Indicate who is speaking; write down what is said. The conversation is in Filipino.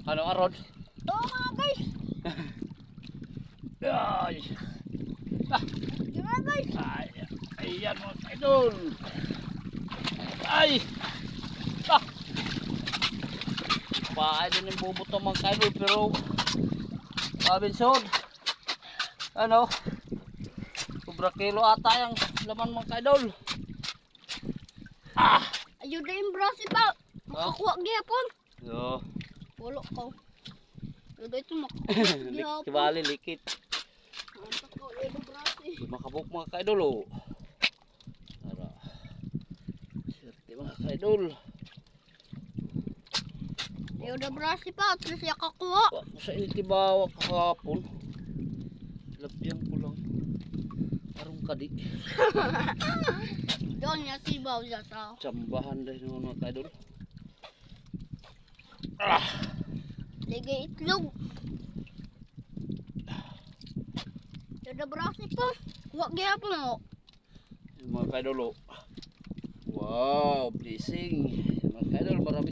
Speaker 1: Ano aron?
Speaker 2: Oo mga guys.
Speaker 1: Ay. Ah,
Speaker 2: Di mga guys.
Speaker 1: ay. Ayan mga idol. Ay. Ah. Paay din yung bubuto mga idol pero Robinson. Ano? Sobra kilo ata yung laman mga idol. Ah.
Speaker 2: Ayun na yung brasi pa. Makakuha gihapon.
Speaker 1: Yo.
Speaker 2: Wala ko. Pero ito makakuha gihapon.
Speaker 1: Kibali likit.
Speaker 2: Makakuha yung brasi.
Speaker 1: Di makabuk mga kaidol oh. Tara. Swerte mga kaidol.
Speaker 2: Ayun na brasi pa. At least yakakuha.
Speaker 1: Kung sa initibawa kahapon. Lapyan ko lang. Parang kadik.
Speaker 2: Doon niya sibaw siya sa.
Speaker 1: Tsambahan dahil ng mga kaidol. Ah.
Speaker 2: Ligay itlog. Ayun na brasi pa. Kuha gihapon mo.
Speaker 1: Yung mga kaidol oh. Wow, blessing. Mga kaidol marami.